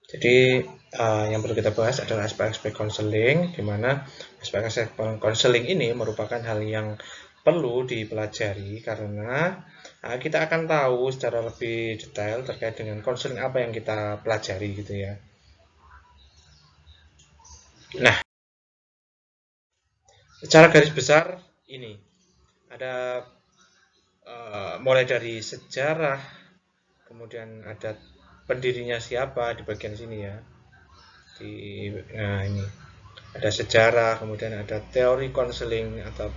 Jadi yang perlu kita bahas adalah aspek-aspek konseling, di mana aspek-aspek konseling ini merupakan hal yang perlu dipelajari karena kita akan tahu secara lebih detail terkait dengan konseling apa yang kita pelajari gitu ya. Nah, secara garis besar ini ada mulai dari sejarah, kemudian ada pendirinya siapa di bagian sini ya. Nah ini ada sejarah, kemudian ada teori konseling atau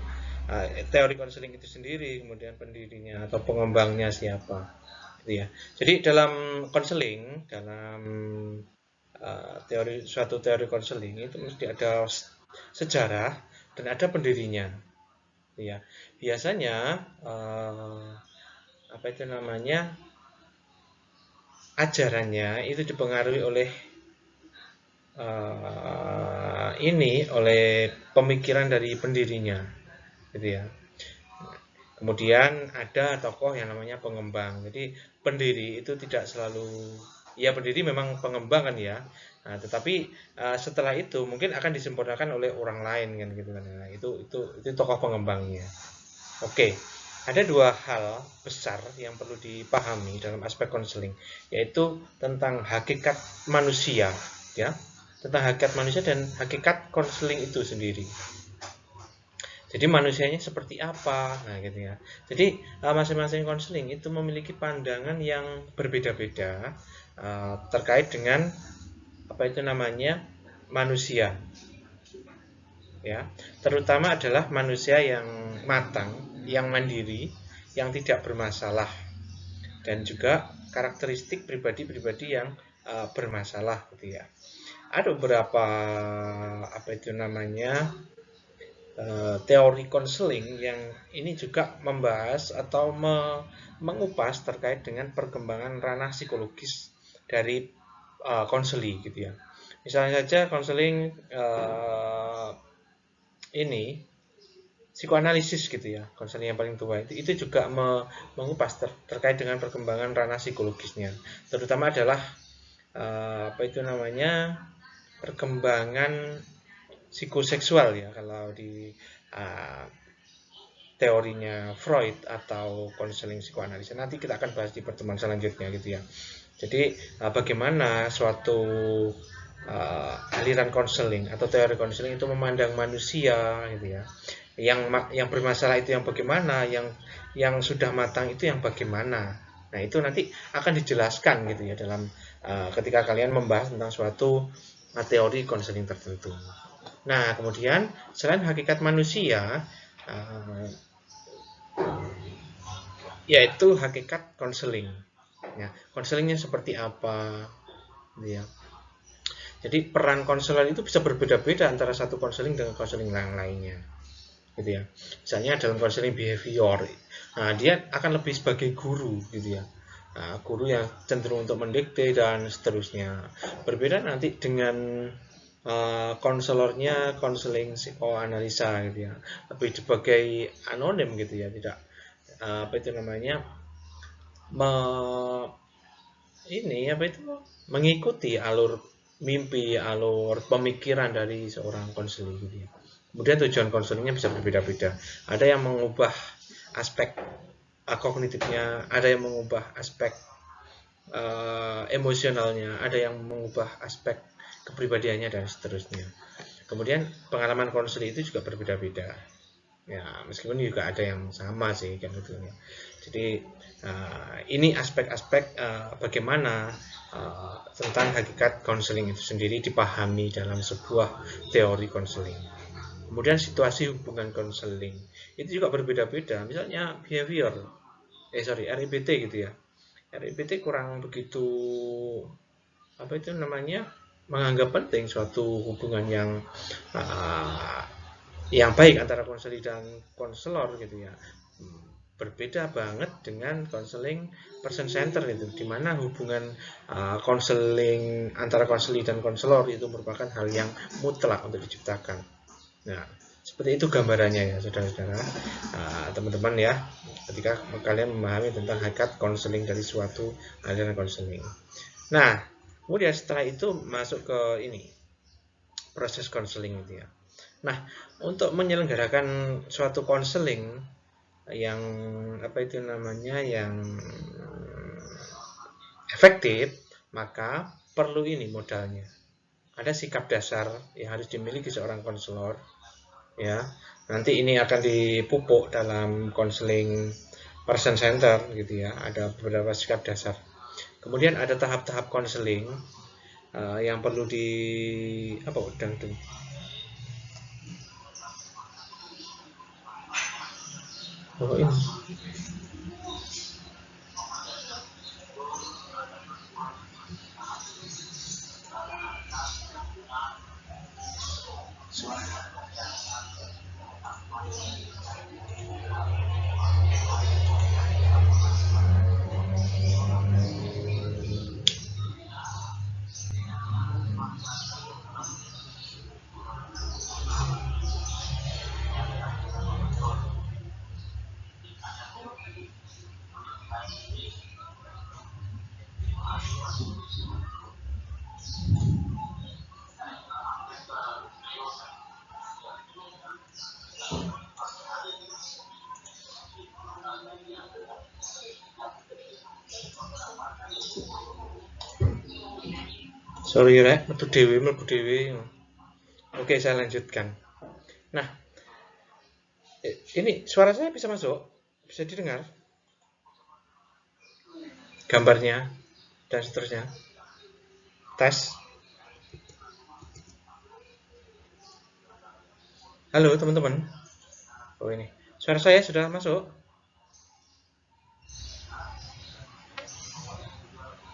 teori konseling itu sendiri, kemudian pendirinya atau pengembangnya siapa, gitu ya. Jadi dalam konseling, dalam suatu teori konseling itu mesti ada sejarah dan ada pendirinya, gitu ya. Biasanya apa itu namanya ajarannya itu dipengaruhi oleh oleh pemikiran dari pendirinya, gitu ya. Kemudian ada tokoh yang namanya pengembang. Jadi pendiri itu tidak selalu, ya pendiri memang pengembang kan ya. Nah, tetapi setelah itu mungkin akan disempurnakan oleh orang lain kan gitu kan. Nah, itu tokoh pengembangnya. Oke. Ada dua hal besar yang perlu dipahami dalam aspek konseling, yaitu tentang hakikat manusia, ya, tentang hakikat manusia dan hakikat konseling itu sendiri. Jadi manusianya seperti apa, nah gitu ya. Jadi masing-masing konseling itu memiliki pandangan yang berbeda-beda terkait dengan apa itu namanya manusia, ya. Terutama adalah manusia yang matang, yang mandiri, yang tidak bermasalah, dan juga karakteristik pribadi-pribadi yang bermasalah, gitu ya. Ada beberapa apa itu namanya teori konseling yang ini juga membahas atau mengupas terkait dengan perkembangan ranah psikologis dari konseli gitu ya. Misalnya saja konseling ini psikoanalisis gitu ya, konseling yang paling tua itu juga mengupas terkait dengan perkembangan ranah psikologisnya. Terutama adalah apa itu namanya perkembangan psikoseksual ya kalau di uh, teorinya Freud atau konseling psikoanalisa. Nanti kita akan bahas di pertemuan selanjutnya gitu ya. Jadi bagaimana suatu aliran konseling atau teori konseling itu memandang manusia gitu ya. Yang bermasalah itu yang bagaimana, yang sudah matang itu yang bagaimana. Nah, itu nanti akan dijelaskan gitu ya dalam ketika kalian membahas tentang suatu teori konseling tertentu. Nah, kemudian selain hakikat manusia, yaitu hakikat konseling. Ya, konselingnya seperti apa? Ya. Jadi peran konselor itu bisa berbeda-beda antara satu konseling dengan konseling yang lainnya, gitu ya. Misalnya dalam konseling behavior, nah dia akan lebih sebagai guru, gitu ya. Nah, guru yang cenderung untuk mendikte dan seterusnya. Berbeda nanti dengan konselornya konseling psikoanalisa gitu ya, lebih sebagai anonim gitu ya, tidak apa itu namanya apa itu mengikuti alur mimpi, alur pemikiran dari seorang konseling gitu ya. Kemudian tujuan konselingnya bisa berbeda-beda. Ada yang mengubah aspek kognitifnya, ada yang mengubah aspek emosionalnya, ada yang mengubah aspek kepribadiannya dan seterusnya. Kemudian pengalaman konseling itu juga berbeda-beda. Ya, meskipun juga ada yang sama sih kan gitu ya. Jadi ini aspek-aspek bagaimana tentang hakikat konseling itu sendiri dipahami dalam sebuah teori konseling. Kemudian situasi hubungan konseling itu juga berbeda-beda. Misalnya behavior, RIBT gitu ya. RIBT kurang begitu apa itu namanya menganggap penting suatu hubungan yang baik antara konseling dan konselor gitu ya. Berbeda banget dengan konseling person center itu, di mana hubungan konseling antara konseling dan konselor itu merupakan hal yang mutlak untuk diciptakan. Nah, seperti itu gambarannya ya, saudara-saudara, teman-teman ya, ketika kalian memahami tentang hakikat konseling dari suatu aliran konseling. Nah, Kemudian setelah itu masuk ke ini proses konseling gitu ya. Nah, untuk menyelenggarakan suatu konseling yang apa itu namanya yang efektif, maka perlu ini modalnya. Ada sikap dasar yang harus dimiliki seorang konselor, ya. Nanti ini akan dipupuk dalam konseling person center gitu ya. Ada beberapa sikap dasar. Kemudian ada tahap-tahap konseling yang perlu di apa udang tuh. Oh, ini. Sorry rek, metu dewi, mlebu dewi. Oke, saya lanjutkan. Nah, ini suara saya bisa masuk? Bisa didengar? Gambarnya dan seterusnya. Tes. Halo teman-teman. Oh ini. Suara saya sudah masuk?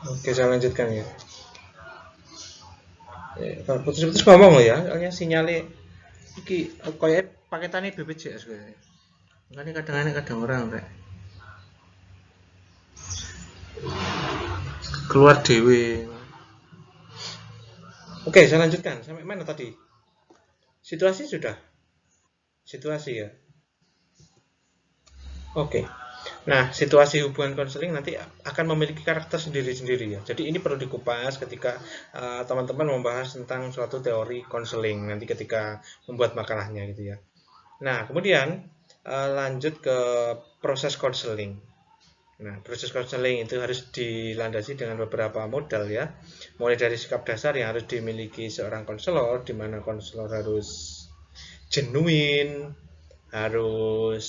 Oke, saya lanjutkan ya. Kalau putus-putus ngomong loh ya, soalnya sinyalnya iki kayak paketannya BPJS kayak. Makanya kadang-kadang orang rek keluar dewe. Oke, saya lanjutkan. Sampai mana tadi? Situasi sudah. Situasi ya. Oke. Nah, situasi hubungan konseling nanti akan memiliki karakter sendiri-sendiri ya. Jadi ini perlu dikupas ketika teman-teman membahas tentang suatu teori konseling nanti ketika membuat makalahnya gitu ya. Nah, kemudian lanjut ke proses konseling. Nah, proses konseling itu harus dilandasi dengan beberapa modal ya. Mulai dari sikap dasar yang harus dimiliki seorang konselor, di mana konselor harus genuine, harus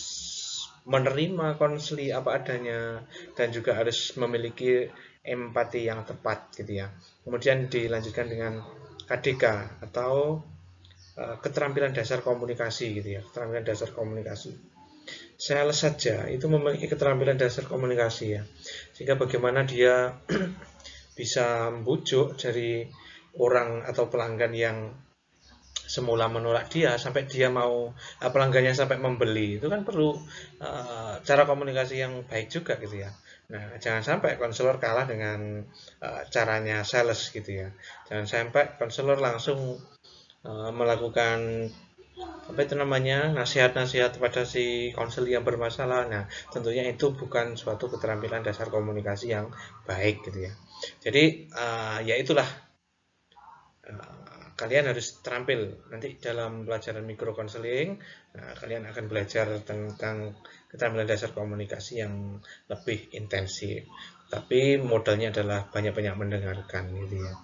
menerima konseli apa adanya, dan juga harus memiliki empati yang tepat gitu ya. Kemudian dilanjutkan dengan KDK atau keterampilan dasar komunikasi gitu ya, keterampilan dasar komunikasi. Sales saja itu memiliki keterampilan dasar komunikasi ya, sehingga bagaimana dia bisa membujuk dari orang atau pelanggan yang semula menolak dia sampai dia mau pelanggannya sampai membeli itu kan perlu cara komunikasi yang baik juga gitu ya. Nah, jangan sampai konselor kalah dengan caranya sales gitu ya. Jangan sampai konselor langsung melakukan apa itu namanya nasihat-nasihat pada si konselor yang bermasalah. Nah, tentunya itu bukan suatu keterampilan dasar komunikasi yang baik gitu ya. Jadi ya itulah kalian harus terampil nanti dalam pelajaran mikro konseling. Kalian akan belajar tentang keterampilan dasar komunikasi yang lebih intensif. Tapi modalnya adalah banyak-banyak mendengarkan gitu ya.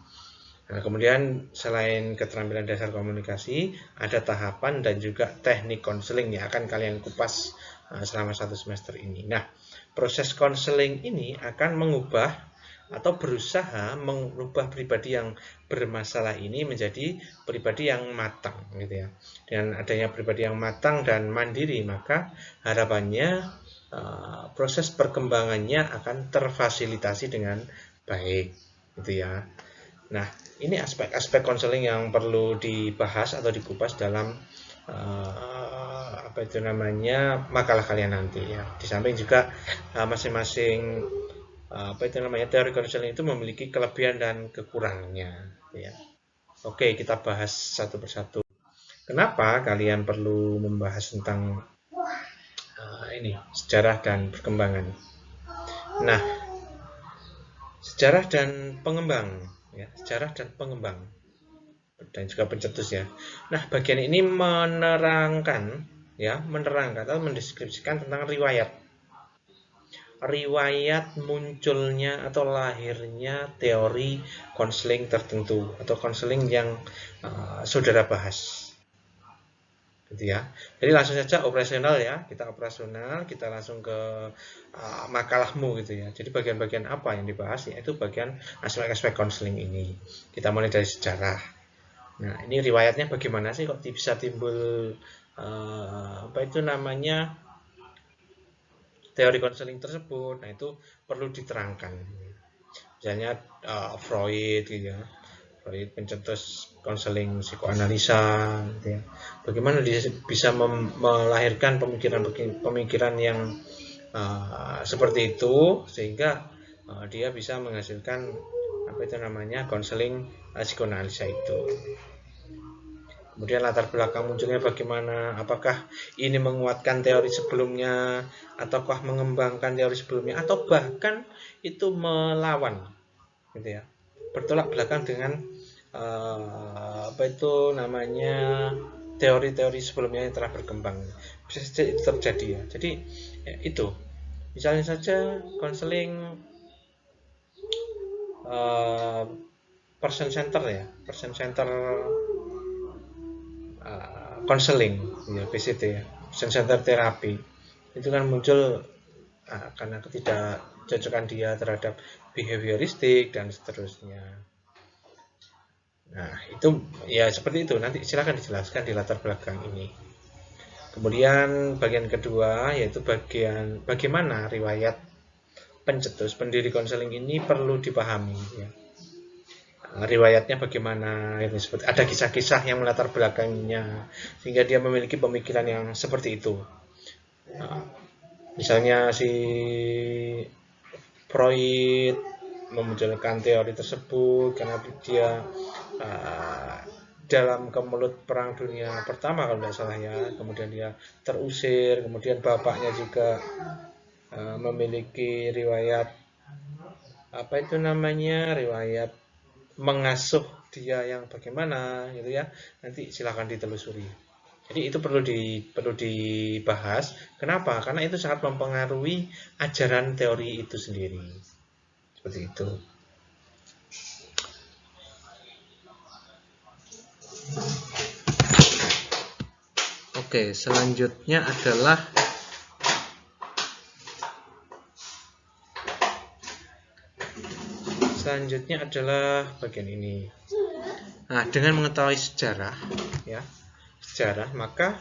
Nah, kemudian selain keterampilan dasar komunikasi, ada tahapan dan juga teknik konseling yang akan kalian kupas selama 1 semester ini. Nah, proses konseling ini akan mengubah atau berusaha mengubah pribadi yang bermasalah ini menjadi pribadi yang matang gitu ya. Dengan adanya pribadi yang matang dan mandiri, maka harapannya proses perkembangannya akan terfasilitasi dengan baik gitu ya. Nah, ini aspek-aspek konseling yang perlu dibahas atau dikupas dalam apa itu namanya makalah kalian nanti ya. Di samping juga masing-masing apa itu namanya teori konseling itu memiliki kelebihan dan kekurangannya ya. Oke, kita bahas satu persatu. Kenapa kalian perlu membahas tentang ini sejarah dan perkembangan? Nah, sejarah dan pengembang. ya, sejarah dan pengembang dan juga pencetus ya. Nah, bagian ini menerangkan atau mendeskripsikan tentang riwayat munculnya atau lahirnya teori konseling tertentu atau konseling yang saudara bahas. Gitu ya. Jadi langsung saja operasional ya, kita operasional, kita langsung ke makalahmu gitu ya. Jadi bagian-bagian apa yang dibahas ya, itu bagian aspek-aspek konseling ini. Kita mulai dari sejarah. Nah, ini riwayatnya bagaimana sih kok bisa timbul apa itu namanya teori konseling tersebut. Nah, itu perlu diterangkan. Misalnya Freud gitu ya. Freud pencetus konseling psikoanalisa gitu ya. Bagaimana dia bisa melahirkan pemikiran yang seperti itu sehingga dia bisa menghasilkan apa itu namanya konseling psikoanalisa itu. Kemudian latar belakang munculnya bagaimana, apakah ini menguatkan teori sebelumnya ataukah mengembangkan teori sebelumnya atau bahkan itu melawan gitu ya, bertolak belakang dengan apa itu namanya teori-teori sebelumnya yang telah berkembang. Bisa saja itu terjadi ya. Jadi ya, itu misalnya saja konseling person center ya, person center konseling ya, PCT ya, person center terapi itu kan muncul karena ketidakcocokan dia terhadap behavioristik dan seterusnya. Nah, itu ya seperti itu. Nanti silakan dijelaskan di latar belakang ini. Kemudian bagian kedua yaitu bagian bagaimana riwayat pencetus pendiri konseling ini perlu dipahami ya. Riwayatnya bagaimana ini seperti ada kisah-kisah yang melatar belakangnya sehingga dia memiliki pemikiran yang seperti itu. Nah, misalnya si Freud memunculkan teori tersebut karena dia dalam kemelut perang dunia pertama kalau tidak salah ya, kemudian dia terusir, kemudian bapaknya juga memiliki riwayat apa itu namanya riwayat mengasuh dia yang bagaimana gitu ya, nanti silakan ditelusuri. Jadi itu perlu dibahas. Kenapa? Karena itu sangat mempengaruhi ajaran teori itu sendiri. Seperti itu. Oke, selanjutnya adalah bagian ini. Nah, dengan mengetahui sejarah ya, maka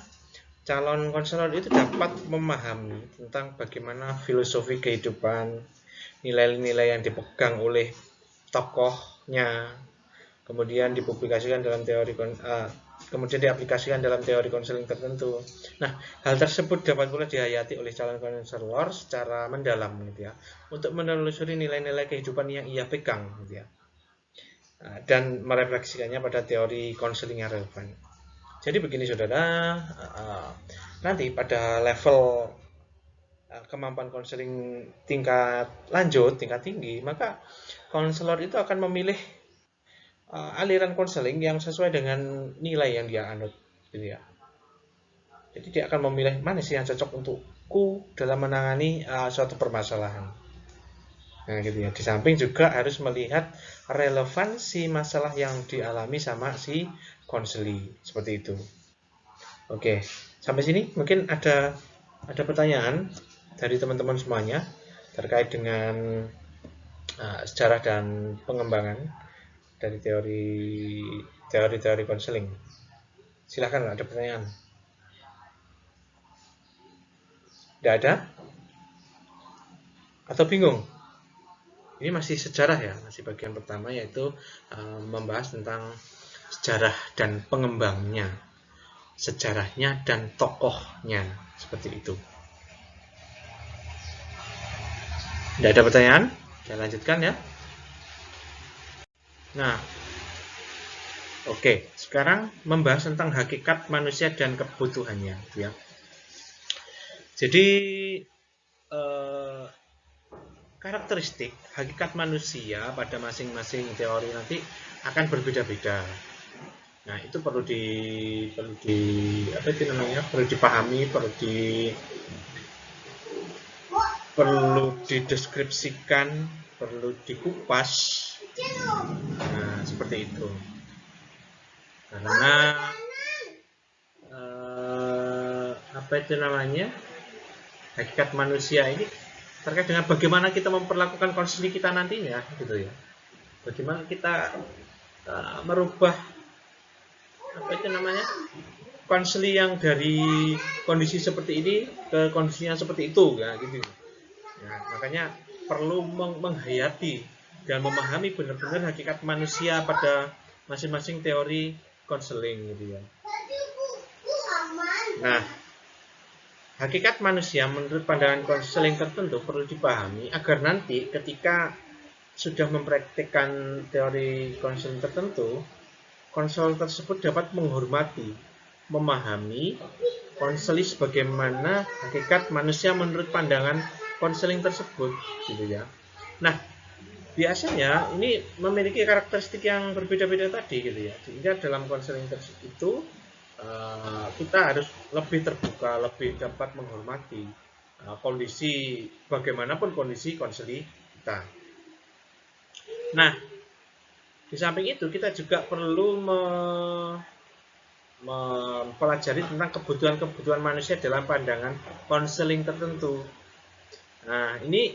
calon konselor itu dapat memahami tentang bagaimana filosofi kehidupan, nilai-nilai yang dipegang oleh tokohnya, kemudian dipublikasikan dalam kemudian diaplikasikan dalam teori konseling tertentu. Nah, hal tersebut dapat pula dihayati oleh calon konselor secara mendalam gitu ya, untuk menelusuri nilai-nilai kehidupan yang ia pegang gitu ya, dan merefleksikannya pada teori konseling yang relevan. Jadi begini saudara, nanti pada level kemampuan konseling tingkat lanjut, tingkat tinggi, maka konselor itu akan memilih aliran konseling yang sesuai dengan nilai yang dia anut, gitu ya. Jadi dia akan memilih mana sih yang cocok untukku dalam menangani suatu permasalahan. Nah, gitu ya. Di samping juga harus melihat relevansi masalah yang dialami sama si konseli, seperti itu. Oke, sampai sini mungkin ada pertanyaan dari teman-teman semuanya terkait dengan sejarah dan pengembangan dari teori konseling. Silahkan, ada pertanyaan. Tidak ada? Atau bingung? Ini masih sejarah ya, masih bagian pertama yaitu membahas tentang sejarah dan pengembangnya, sejarahnya dan tokohnya, seperti itu. Tidak ada pertanyaan? Saya lanjutkan ya. Nah, oke, sekarang membahas tentang hakikat manusia dan kebutuhannya, ya. Jadi karakteristik hakikat manusia pada masing-masing teori nanti akan berbeda-beda. Nah, itu perlu perlu dipahami, perlu dideskripsikan, perlu dikupas. Nah, seperti itu. Karena hakikat manusia ini terkait dengan bagaimana kita memperlakukan konseling kita nantinya, gitu ya. Bagaimana kita merubah konseling yang dari kondisi seperti ini ke kondisi yang seperti itu, ya, gitu. Nah, makanya perlu menghayati dan memahami benar-benar hakikat manusia pada masing-masing teori konseling, gitu ya. Nah, hakikat manusia menurut pandangan konseling tertentu perlu dipahami agar nanti ketika sudah mempraktikkan teori konseling tertentu, konselor tersebut dapat menghormati, memahami konseling sebagaimana hakikat manusia menurut pandangan konseling tersebut, gitu ya. Nah, biasanya ini memiliki karakteristik yang berbeda-beda tadi, gitu ya. Sehingga dalam konseling itu kita harus lebih terbuka, lebih dapat menghormati kondisi bagaimanapun kondisi konseling kita. Nah, di samping itu kita juga perlu mempelajari tentang kebutuhan-kebutuhan manusia dalam pandangan konseling tertentu. Nah, ini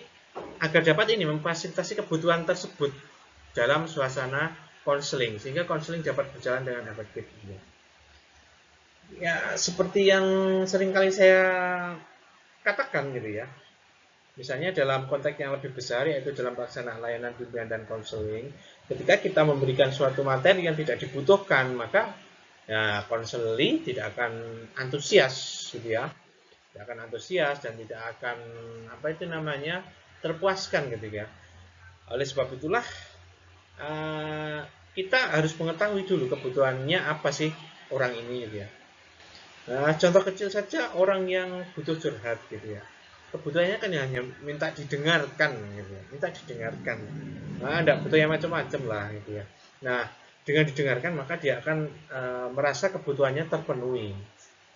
agar dapat memfasilitasi kebutuhan tersebut dalam suasana konseling sehingga konseling dapat berjalan dengan efektif. Ya, seperti yang sering kali saya katakan, gitu ya. Misalnya dalam konteks yang lebih besar, yaitu dalam pelaksanaan layanan bimbingan dan konseling, ketika kita memberikan suatu materi yang tidak dibutuhkan, maka ya konseling tidak akan antusias, gitu ya. Tidak akan antusias dan tidak akan terpuaskan, gitu ya. Oleh sebab itulah kita harus mengetahui dulu kebutuhannya apa sih orang ini, gitu ya. Nah, contoh kecil saja orang yang butuh curhat, gitu ya. Kebutuhannya kan hanya minta didengarkan, gitu ya. Minta didengarkan. Nah, tidak butuh yang macam-macam lah, gitu ya. Nah, dengan didengarkan maka dia akan merasa kebutuhannya terpenuhi.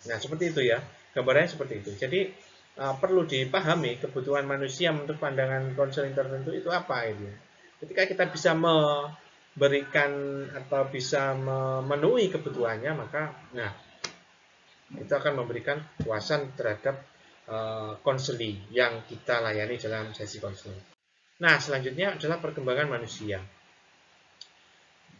Nah, seperti itu ya. Gambarannya seperti itu. Jadi perlu dipahami kebutuhan manusia menurut pandangan konseling tertentu itu apa, gitu ya. Ketika kita bisa memberikan atau bisa memenuhi kebutuhannya, maka itu akan memberikan puasan terhadap konseling yang kita layani dalam sesi konseling. Nah, selanjutnya adalah perkembangan manusia.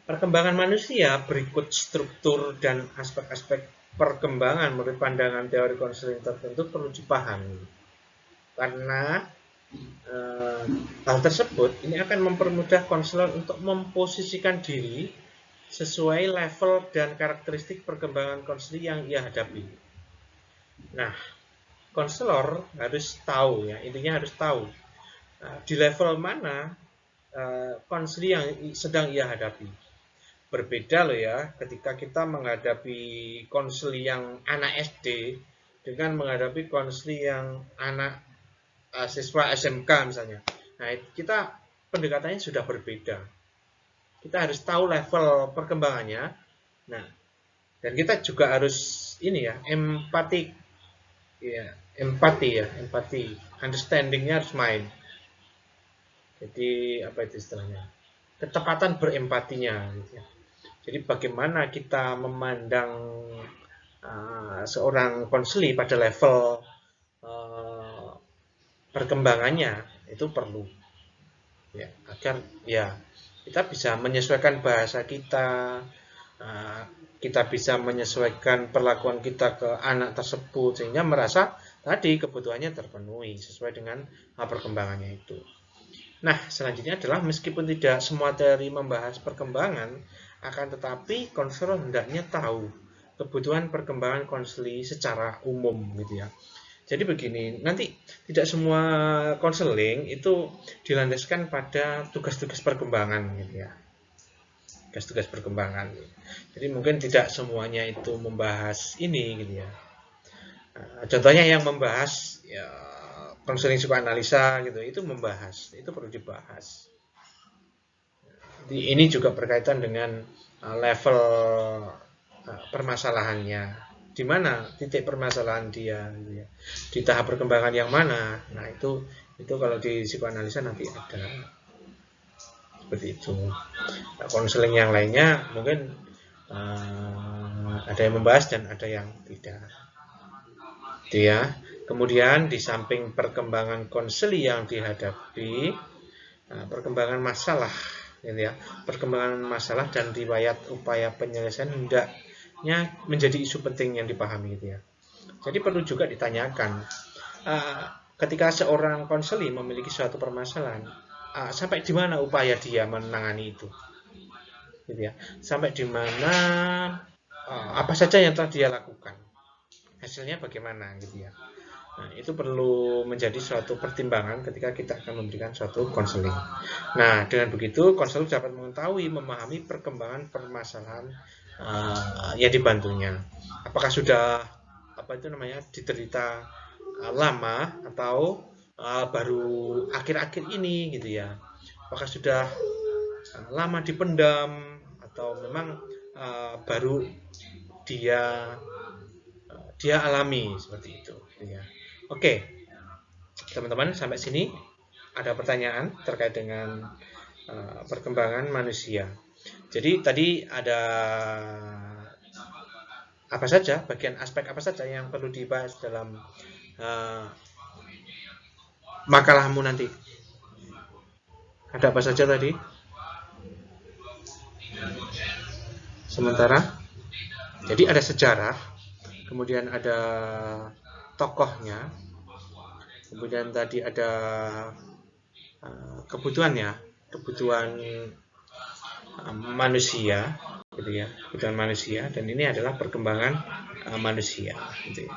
Perkembangan manusia berikut struktur dan aspek-aspek perkembangan menurut pandangan teori konseling tertentu perlu dipahami. Karena hal tersebut ini akan mempermudah konselor untuk memposisikan diri sesuai level dan karakteristik perkembangan konseling yang ia hadapi. Nah, konselor harus tahu, ya, intinya harus tahu di level mana konseling yang sedang ia hadapi. Berbeda loh ya, ketika kita menghadapi konseling yang anak SD dengan menghadapi konseling yang anak siswa SMK misalnya. Nah, kita pendekatannya sudah berbeda. Kita harus tahu level perkembangannya. Nah, dan kita juga harus empati, understanding-nya harus main. Jadi apa itu istilahnya? Ketepatan berempatinya. Gitu ya. Jadi bagaimana kita memandang seorang konseling pada level perkembangannya itu perlu, ya, agar ya kita bisa menyesuaikan bahasa kita, kita bisa menyesuaikan perlakuan kita ke anak tersebut sehingga merasa tadi kebutuhannya terpenuhi sesuai dengan perkembangannya itu. Nah, selanjutnya adalah meskipun tidak semua teori membahas perkembangan, akan tetapi konselor hendaknya tahu kebutuhan perkembangan konseling secara umum, gitu ya. Jadi begini, nanti tidak semua konseling itu dilandaskan pada tugas-tugas perkembangan, gitu ya. Tugas-tugas perkembangan. Jadi mungkin tidak semuanya itu membahas ini, gitu ya. Contohnya yang membahas ya konseling psikoanalisa gitu, itu membahas, itu perlu dibahas. Jadi ini juga berkaitan dengan level permasalahannya, di mana titik permasalahan dia, gitu ya. Di tahap perkembangan yang mana. Nah itu kalau di psikoanalisa nanti ada seperti itu. Nah, konseling yang lainnya mungkin ada yang membahas dan ada yang tidak. Gitu ya. Kemudian di samping perkembangan konseli yang dihadapi, perkembangan masalah, gitu ya. Perkembangan masalah dan riwayat upaya penyelesaian hendaknya menjadi isu penting yang dipahami, gitu ya. Jadi perlu juga ditanyakan, ketika seorang konseli memiliki suatu permasalahan, sampai di mana upaya dia menangani itu, gitu ya. Sampai di mana, apa saja yang telah dia lakukan, hasilnya bagaimana, gitu ya. Nah, itu perlu menjadi suatu pertimbangan ketika kita akan memberikan suatu konseling. Nah, dengan begitu konselor dapat mengetahui, memahami perkembangan permasalahan yang dibantunya. Apakah sudah diderita lama atau baru akhir-akhir ini, gitu ya. Apakah sudah lama dipendam atau memang baru dia alami seperti itu, gitu ya. Oke, teman-teman, sampai sini ada pertanyaan terkait dengan perkembangan manusia. Jadi tadi ada apa saja, bagian aspek apa saja yang perlu dibahas dalam makalahmu nanti? Ada apa saja tadi? Sementara, jadi ada sejarah, kemudian ada tokohnya, kemudian tadi ada kebutuhan manusia, gitu ya, kebutuhan manusia, dan ini adalah perkembangan manusia, gitu ya.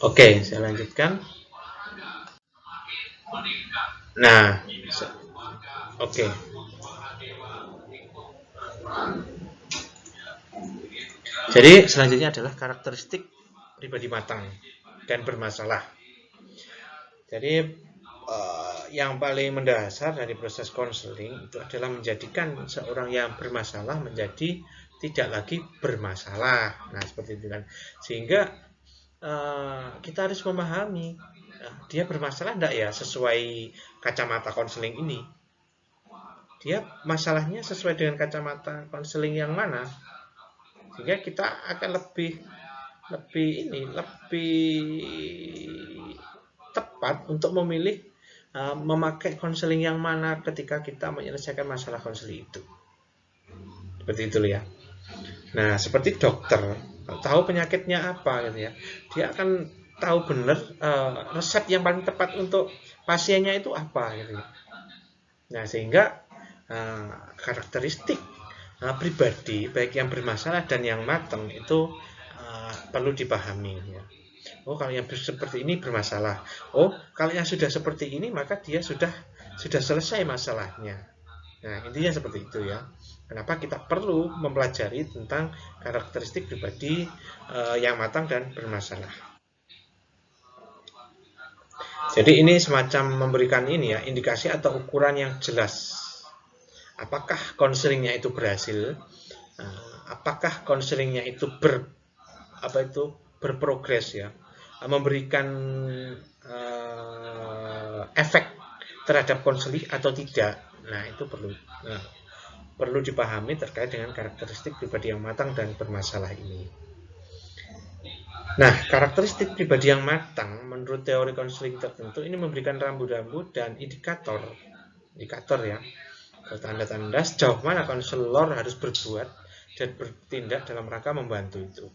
Oke, saya lanjutkan. Nah, oke. Jadi selanjutnya adalah karakteristik pribadi matang dan bermasalah. Jadi yang paling mendasar dari proses konseling itu adalah menjadikan seorang yang bermasalah menjadi tidak lagi bermasalah. Nah, seperti itu kan. Sehingga kita harus memahami, dia bermasalah enggak ya sesuai kacamata konseling ini. Dia masalahnya sesuai dengan kacamata konseling yang mana? Sehingga kita akan lebih tepat untuk memilih memakai konseling yang mana ketika kita menyelesaikan masalah konseling itu. Seperti itu ya. Nah, seperti dokter tahu penyakitnya apa, gitu ya. Dia akan tahu benar resep yang paling tepat untuk pasiennya itu apa, gitu ya. Nah, sehingga karakteristik pribadi baik yang bermasalah dan yang matang itu perlu dipahami, ya. Oh, kalau yang seperti ini bermasalah. Oh, kalau yang sudah seperti ini maka dia sudah selesai masalahnya. Nah, intinya seperti itu ya. Kenapa kita perlu mempelajari tentang karakteristik pribadi yang matang dan bermasalah. Jadi ini semacam memberikan ini ya, indikasi atau ukuran yang jelas. Apakah konselingnya itu berhasil? Apakah konselingnya itu berprogres ya, memberikan efek terhadap konseling atau tidak. Nah, itu perlu dipahami terkait dengan karakteristik pribadi yang matang dan bermasalah ini. Nah, karakteristik pribadi yang matang menurut teori konseling tertentu ini memberikan rambu-rambu dan indikator ya, tanda-tanda sejauh mana konselor harus berbuat dan bertindak dalam rangka membantu itu.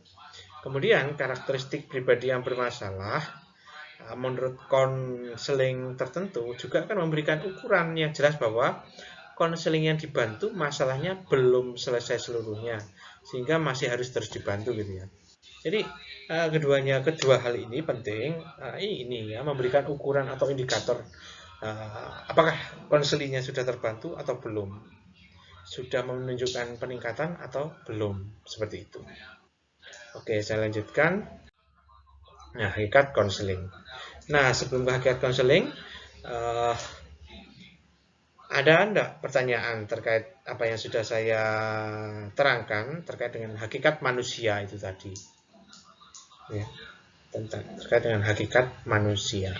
Kemudian karakteristik pribadi yang bermasalah menurut konseling tertentu juga akan memberikan ukuran yang jelas bahwa konseling yang dibantu masalahnya belum selesai seluruhnya, sehingga masih harus terus dibantu, gitu ya. Jadi kedua hal ini penting, ini ya, memberikan ukuran atau indikator apakah konselingnya sudah terbantu atau belum, sudah menunjukkan peningkatan atau belum, seperti itu. Oke, saya lanjutkan. Nah, hakikat konseling. Nah, sebelum ke hakikat konseling, ada enggak pertanyaan terkait apa yang sudah saya terangkan terkait dengan hakikat manusia itu tadi? Ya, terkait dengan hakikat manusia.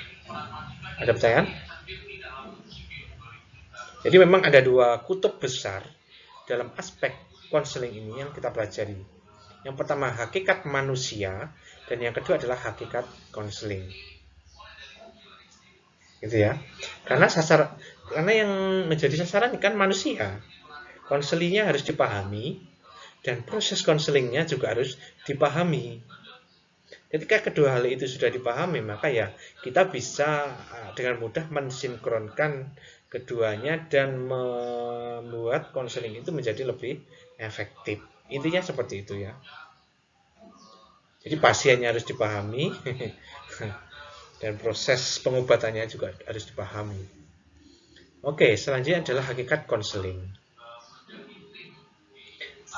Ada pertanyaan? Jadi memang ada dua kutub besar dalam aspek konseling ini yang kita pelajari. Yang pertama hakikat manusia dan yang kedua adalah hakikat konseling. Gitu ya. Karena yang menjadi sasaran kan manusia. Konselingnya harus dipahami dan proses konselingnya juga harus dipahami. Ketika kedua hal itu sudah dipahami, maka ya kita bisa dengan mudah mensinkronkan keduanya dan membuat konseling itu menjadi lebih efektif. Intinya seperti itu ya. Jadi pasiennya harus dipahami dan proses pengobatannya juga harus dipahami. Oke, selanjutnya adalah hakikat konseling.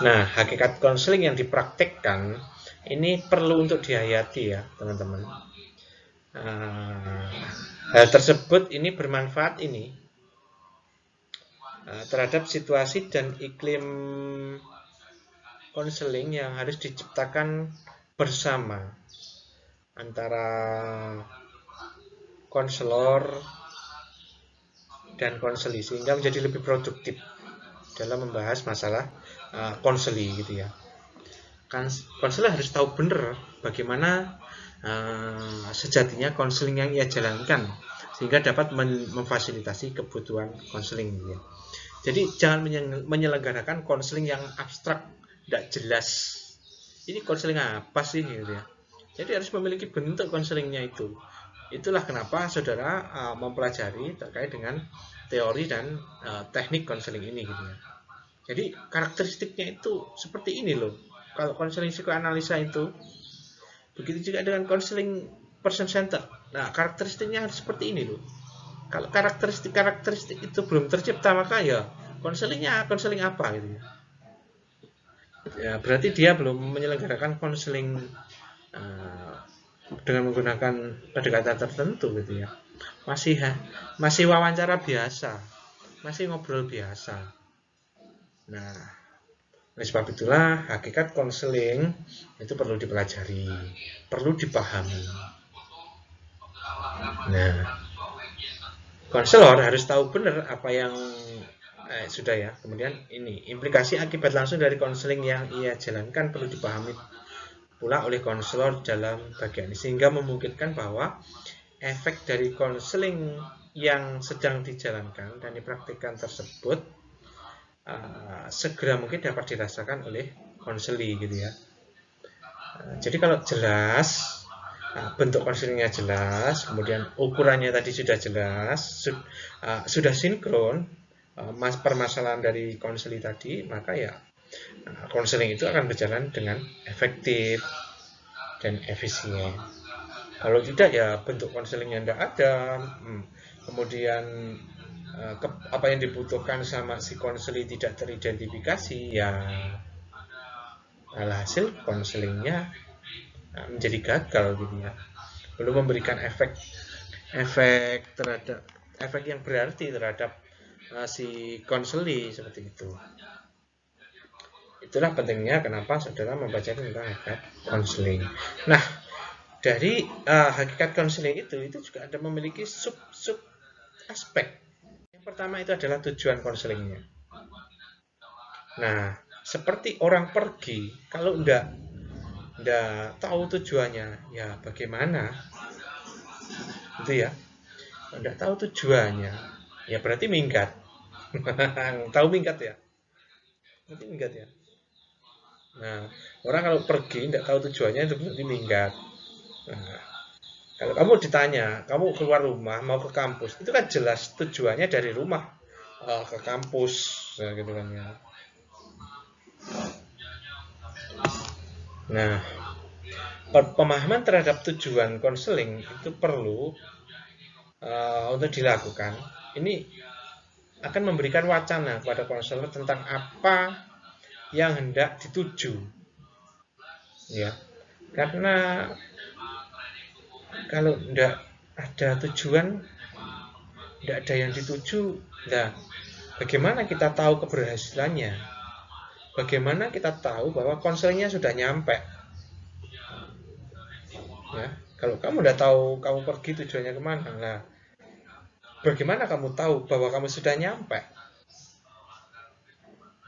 Nah, hakikat konseling yang dipraktekkan ini perlu untuk dihayati ya, teman-teman. Hal tersebut ini bermanfaat ini terhadap situasi dan iklim konseling yang harus diciptakan bersama antara konselor dan konseli sehingga menjadi lebih produktif dalam membahas masalah konseli gitu ya. Konselor harus tahu benar bagaimana sejatinya konseling yang ia jalankan sehingga dapat memfasilitasi kebutuhan konseling gitu ya. Jadi jangan menyelenggarakan konseling yang abstrak, tidak jelas. Ini konseling apa sih gitu ya. Jadi harus memiliki bentuk konselingnya itu. Itulah kenapa saudara mempelajari terkait dengan teori dan teknik konseling ini gitu ya. Jadi karakteristiknya itu seperti ini loh. Kalau konseling psikoanalisa itu, begitu juga dengan konseling person center. Nah, karakteristiknya harus seperti ini loh. Kalau karakteristik itu belum tercipta, maka ya konselingnya konseling apa gitu ya. Ya berarti dia belum menyelenggarakan konseling dengan menggunakan pendekatan tertentu gitu ya. Masih wawancara biasa, masih ngobrol biasa. Nah, oleh sebab itulah hakikat konseling itu perlu dipelajari, perlu dipahami. Nah, konselor harus tahu benar apa yang sudah ya. Kemudian ini implikasi akibat langsung dari konseling yang ia jalankan perlu dipahami pula oleh konselor dalam bagian ini sehingga memungkinkan bahwa efek dari konseling yang sedang dijalankan dan dipraktikkan tersebut segera mungkin dapat dirasakan oleh konseli gitu ya. Jadi kalau jelas bentuk konselingnya jelas, kemudian ukurannya tadi sudah jelas, sudah sinkron permasalahan dari konseli tadi, maka ya konseling itu akan berjalan dengan efektif dan efisien. Kalau tidak ya bentuk konselingnya tidak ada, kemudian apa yang dibutuhkan sama si konseli tidak teridentifikasi, ya alhasil konselingnya menjadi gagal gitu ya. Belum memberikan efek yang berarti terhadap si konseli seperti itu. Itulah pentingnya kenapa saudara membaca tentang hakikat konseling. Nah, dari hakikat konseling itu juga ada memiliki sub aspek. Yang pertama itu adalah tujuan konselingnya. Nah, seperti orang pergi, kalau enggak tahu tujuannya, ya bagaimana? Itu ya. Enggak tahu tujuannya, ya berarti minggat. Tahu minggat ya? Berarti minggat ya. Nah, orang kalau pergi enggak tahu tujuannya itu berarti minggat. Nah, kalau kamu ditanya, kamu keluar rumah mau ke kampus, itu kan jelas tujuannya dari rumah ke kampus, nah, gitu kan ya. Nah, pemahaman terhadap tujuan konseling itu perlu untuk dilakukan. Ini akan memberikan wacana kepada konselor tentang apa yang hendak dituju, ya. Karena kalau tidak ada tujuan, tidak ada yang dituju, nah bagaimana kita tahu keberhasilannya? Bagaimana kita tahu bahwa konselingnya sudah nyampe? Ya, kalau kamu udah tahu kamu pergi tujuannya kemana, nah bagaimana kamu tahu bahwa kamu sudah nyampe?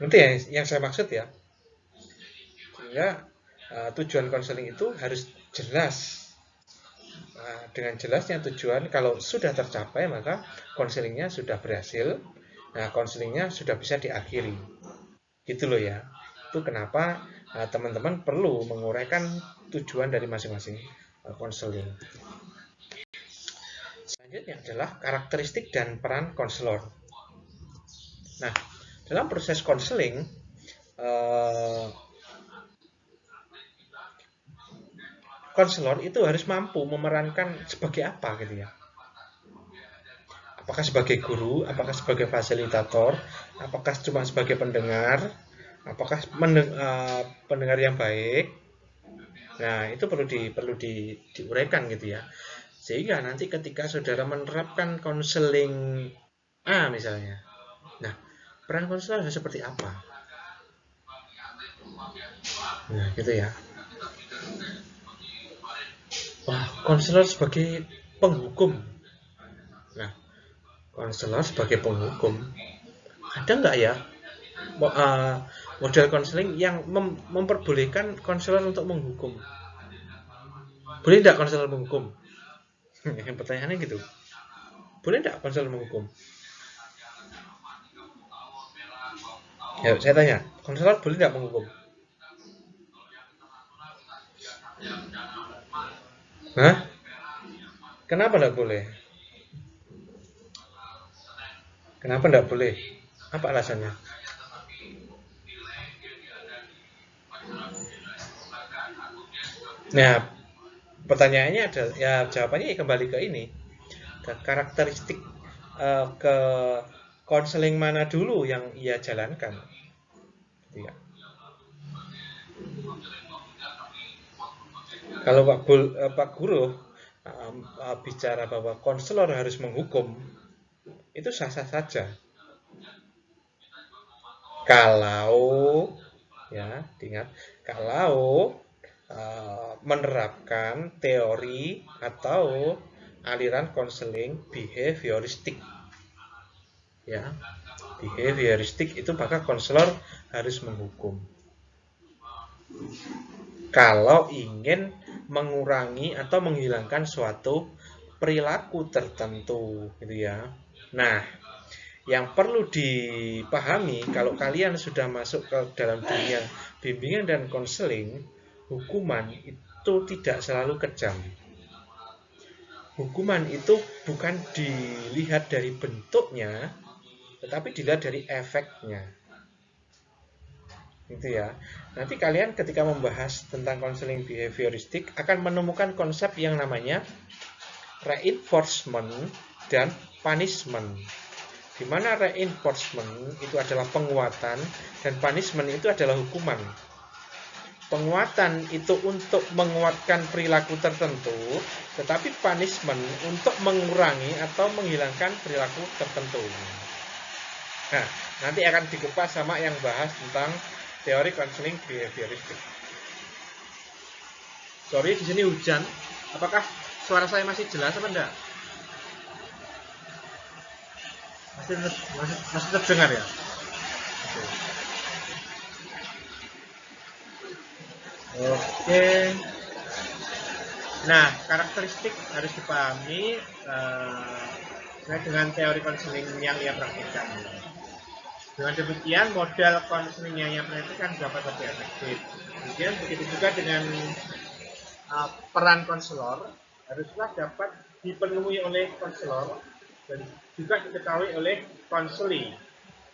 Nanti yang saya maksud ya. Sehingga tujuan konseling itu harus jelas. Nah, dengan jelasnya tujuan, kalau sudah tercapai maka konselingnya sudah berhasil. Nah, konselingnya sudah bisa diakhiri. Gitu loh ya. Itu kenapa teman-teman perlu menguraikan tujuan dari masing-masing konseling. Selanjutnya adalah karakteristik dan peran konselor. Nah, dalam proses konseling, konselor itu harus mampu memerankan sebagai apa gitu ya. Apakah sebagai guru, apakah sebagai fasilitator, apakah cuma sebagai pendengar, apakah pendengar yang baik. Nah, itu perlu diuraikan gitu ya. Sehingga nanti ketika saudara menerapkan konseling A misalnya. Nah, peran konselor harus seperti apa? Nah, gitu ya. Wah, konselor sebagai penghukum. Nah, konselor sebagai penghukum. Ada nggak ya model konseling yang memperbolehkan konselor untuk menghukum? Boleh nggak konselor menghukum? Pertanyaannya gitu. Boleh nggak konselor menghukum? Ya, saya tanya, konselor boleh nggak menghukum? Hah? Kenapa nggak boleh? Kenapa nggak boleh? Apa alasannya? Nah, pertanyaannya adalah, ya jawabannya kembali ke ini, ke karakteristik ke konseling mana dulu yang ia jalankan. Ya. Kalau Pak Guru bicara bahwa konselor harus menghukum, itu sah-sah saja. Kalau ya, ingat, kalau menerapkan teori atau aliran konseling behavioristik, ya, behavioristik itu maka konselor harus menghukum. Kalau ingin mengurangi atau menghilangkan suatu perilaku tertentu, gitu ya. Nah, yang perlu dipahami kalau kalian sudah masuk ke dalam dunia bimbingan dan konseling, hukuman itu tidak selalu kejam. Hukuman itu bukan dilihat dari bentuknya, tetapi dilihat dari efeknya. Gitu ya. Nanti kalian ketika membahas tentang konseling behavioristik akan menemukan konsep yang namanya reinforcement dan punishment. Di mana reinforcement itu adalah penguatan dan punishment itu adalah hukuman. Penguatan itu untuk menguatkan perilaku tertentu, tetapi punishment untuk mengurangi atau menghilangkan perilaku tertentu. Nah, nanti akan dikupas sama yang bahas tentang teori konseling behavioristik. Sorry, di sini hujan. Apakah suara saya masih jelas apa enggak? Masih terdengar ya? Oke. Nah, karakteristik harus dipahami dengan teori konseling yang ia praktikkan. Dengan demikian, model konseling yang ia praktikkan dapat lebih efektif. Kemudian begitu juga dengan peran konselor haruslah dapat dipenuhi oleh konselor dan juga diketahui oleh konseli,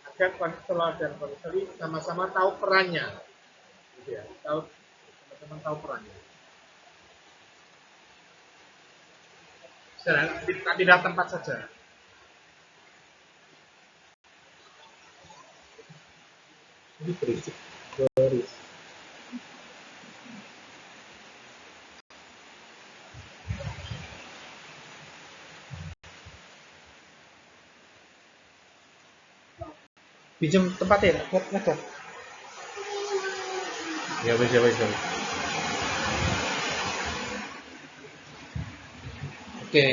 agar konselor dan konseli sama-sama tahu perannya, gitu ya, sama-sama tahu perannya. Tidak tempat saja. Ini berisik. Pinjam tempatnya, nggak. Ya wis ya wis. Oke.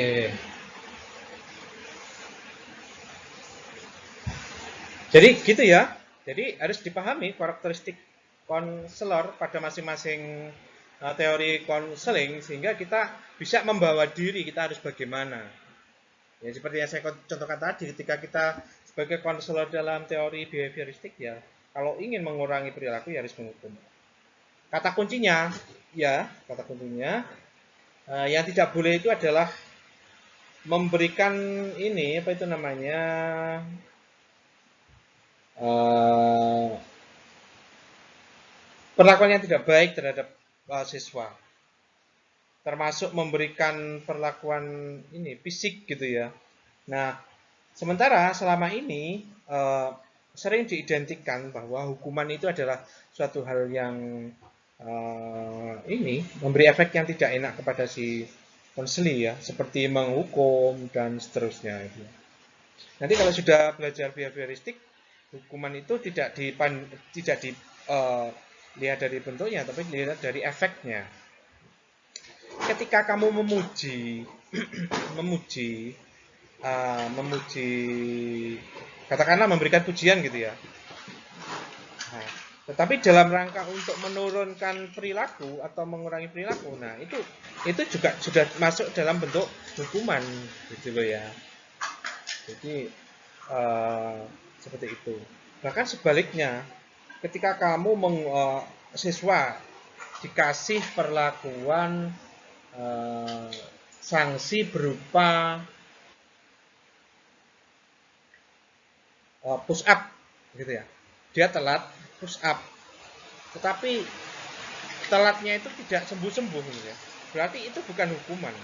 Jadi gitu ya. Jadi harus dipahami karakteristik konselor pada masing-masing teori konseling sehingga kita bisa membawa diri kita harus bagaimana. Ya seperti yang saya contohkan tadi, ketika kita sebagai konselor dalam teori behavioristik ya, kalau ingin mengurangi perilaku ya harus menghukum. Kata kuncinya, ya kata kuncinya yang tidak boleh itu adalah memberikan ini apa itu namanya uh, perlakuan yang tidak baik terhadap siswa, termasuk memberikan perlakuan ini fisik gitu ya. Nah, sementara selama ini sering diidentikan bahwa hukuman itu adalah suatu hal yang ini memberi efek yang tidak enak kepada si konseli ya, seperti menghukum dan seterusnya. Itu. Nanti kalau sudah belajar behavioristik, hukuman itu tidak dilihat dari bentuknya, tapi dilihat dari efeknya. Ketika kamu memuji, memuji memuji katakanlah memberikan pujian gitu ya. Nah, tetapi dalam rangka untuk menurunkan perilaku atau mengurangi perilaku, nah itu juga sudah masuk dalam bentuk hukuman gitu loh ya. Jadi uh, seperti itu. Bahkan sebaliknya, ketika kamu siswa dikasih perlakuan sanksi berupa push up gitu ya. Dia telat push up. Tetapi telatnya itu tidak sembuh-sembuh gitu ya. Berarti itu bukan hukuman.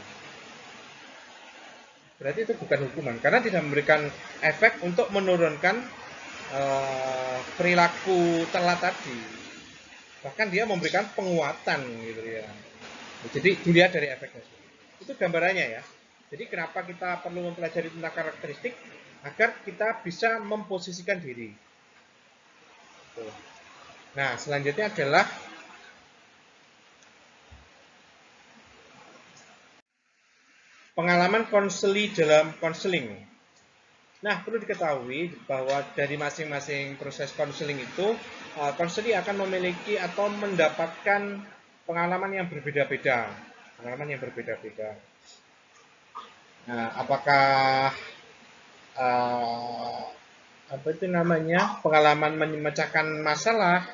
Berarti itu bukan hukuman karena tidak memberikan efek untuk menurunkan perilaku telat tadi. Bahkan dia memberikan penguatan gitu ya. Jadi dilihat dari efeknya. Itu gambarannya ya. Jadi kenapa kita perlu mempelajari tentang karakteristik agar kita bisa memposisikan diri. Nah, selanjutnya adalah pengalaman konseli dalam konseling. Nah, perlu diketahui bahwa dari masing-masing proses konseling itu, konseli akan memiliki atau mendapatkan pengalaman yang berbeda-beda. Pengalaman yang berbeda-beda. Nah, apakah uh, apa itu namanya pengalaman memecahkan masalah,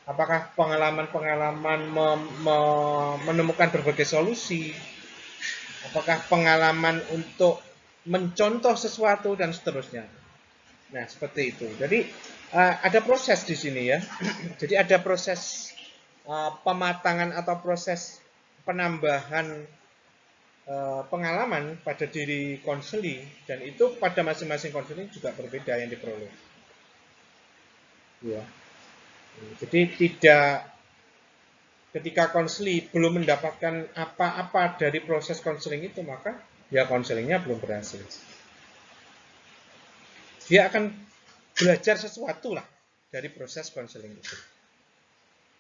apakah pengalaman-pengalaman menemukan berbagai solusi, apakah pengalaman untuk mencontoh sesuatu dan seterusnya. Nah, seperti itu. Jadi ada proses di sini ya. Jadi ada proses pematangan atau proses penambahan pengalaman pada diri konseli dan itu pada masing-masing konseli juga berbeda yang diperoleh. Ya. Jadi tidak ketika konseli belum mendapatkan apa-apa dari proses konseling itu maka ya konselingnya belum berhasil. Dia akan belajar sesuatu lah dari proses konseling itu.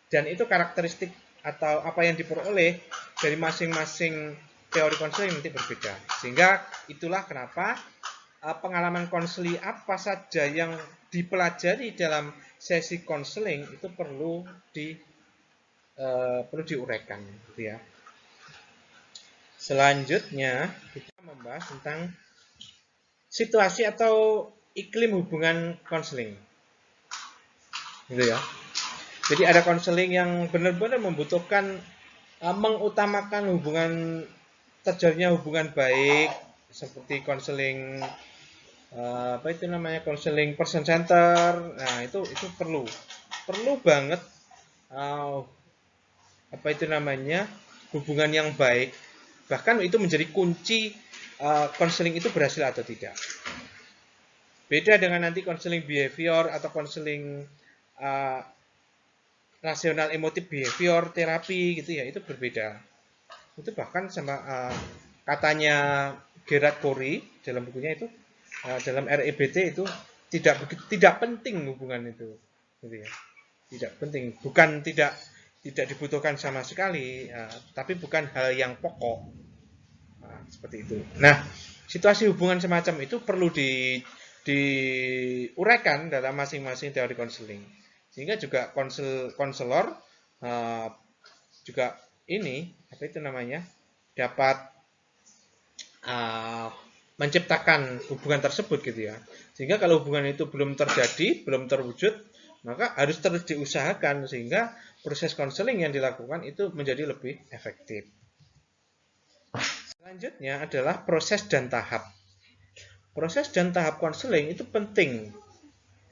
Dan itu karakteristik atau apa yang diperoleh dari masing-masing teori konseling nanti berbeda. Sehingga itulah kenapa pengalaman konseli apa saja yang dipelajari dalam sesi konseling itu perlu diuraikan gitu ya. Selanjutnya kita membahas tentang situasi atau iklim hubungan konseling. Gitu ya. Jadi ada konseling yang benar-benar membutuhkan mengutamakan hubungan terjalinnya hubungan baik seperti konseling apa itu namanya konseling person center. Nah, itu perlu banget apa itu namanya hubungan yang baik. Bahkan itu menjadi kunci konseling itu berhasil atau tidak. Beda dengan nanti konseling behavior atau konseling rasional emotif behavior terapi gitu ya, itu berbeda. Itu bahkan sama katanya Gerard Corey dalam bukunya itu dalam REBT itu tidak penting hubungan itu, gitu ya. Tidak penting, bukan tidak dibutuhkan sama sekali, tapi bukan hal yang pokok. Nah, seperti itu. Nah, situasi hubungan semacam itu perlu diuraikan dalam masing-masing teori konseling. Sehingga juga konselor juga ini apa itu namanya dapat menciptakan hubungan tersebut gitu ya. Sehingga kalau hubungan itu belum terjadi, belum terwujud, maka harus terus diusahakan sehingga proses konseling yang dilakukan itu menjadi lebih efektif. Selanjutnya adalah proses dan tahap. Proses dan tahap konseling itu penting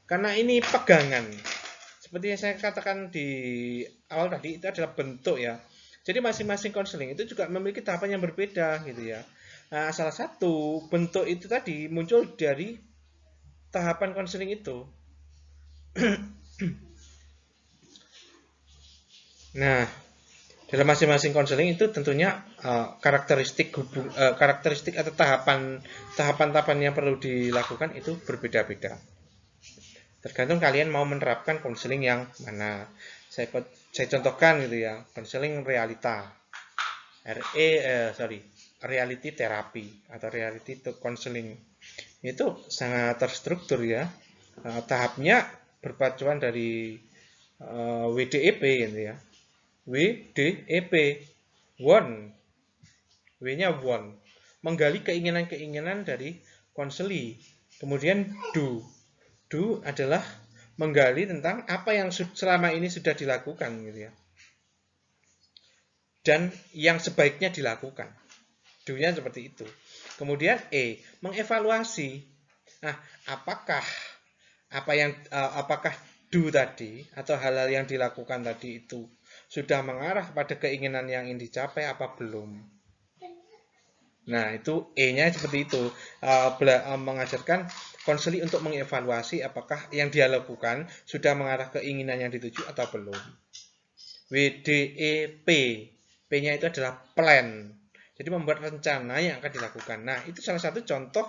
karena ini pegangan. Seperti yang saya katakan di awal tadi, itu adalah bentuk ya. Jadi masing-masing konseling itu juga memiliki tahapan yang berbeda gitu ya. Nah, salah satu bentuk itu tadi muncul dari tahapan konseling itu. Nah, dalam masing-masing konseling itu tentunya karakteristik atau tahapan yang perlu dilakukan itu berbeda-beda. Tergantung kalian mau menerapkan konseling yang mana. Saya contohkan gitu ya, konseling realita, reality therapy atau reality counseling itu sangat terstruktur ya. Tahapnya berpacuan dari WDEP gitu ya. WDEP, one, W-nya one, menggali keinginan-keinginan dari konseli. Kemudian do adalah menggali tentang apa yang selama ini sudah dilakukan gitu ya. Dan yang sebaiknya dilakukan. Do-nya seperti itu. Kemudian mengevaluasi. Nah, apakah do tadi atau hal-hal yang dilakukan tadi itu sudah mengarah pada keinginan yang ingin dicapai apa belum? Nah, itu E-nya seperti itu. Mengajarkan konseli untuk mengevaluasi apakah yang dia lakukan sudah mengarah ke keinginan yang dituju atau belum. WDEP. P-nya itu adalah plan. Jadi membuat rencana yang akan dilakukan. Nah, itu salah satu contoh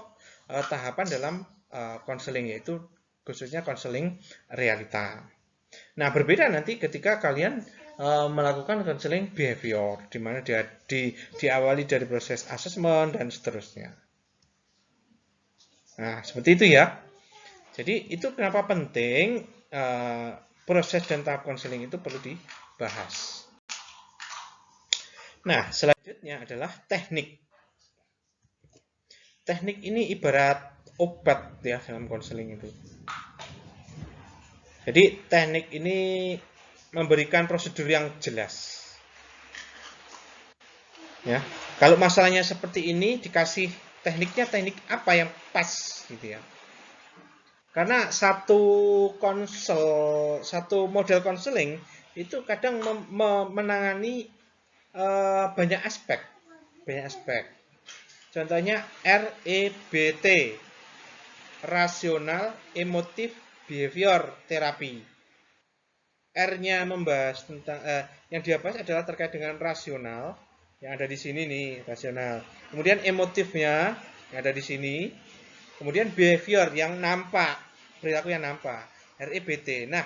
tahapan dalam konseling, yaitu khususnya konseling realita. Nah, berbeda nanti ketika kalian melakukan konseling behavior, di mana dia diawali dari proses assessment dan seterusnya. Nah, seperti itu ya. Jadi itu kenapa penting proses dan tahap konseling itu perlu dibahas. Nah, selanjutnya adalah teknik. Teknik ini ibarat obat ya dalam konseling itu. Jadi teknik ini memberikan prosedur yang jelas. Ya, kalau masalahnya seperti ini dikasih teknik apa yang pas gitu ya. Karena satu model konseling itu kadang menangani banyak aspek. Contohnya REBT, rasional, emotif, behavior terapi. R-nya membahas tentang yang dia bahas adalah terkait dengan rasional, yang ada di sini nih, rasional. Kemudian emotifnya yang ada di sini. Kemudian behavior yang nampak, perilaku yang nampak, REBT. Nah,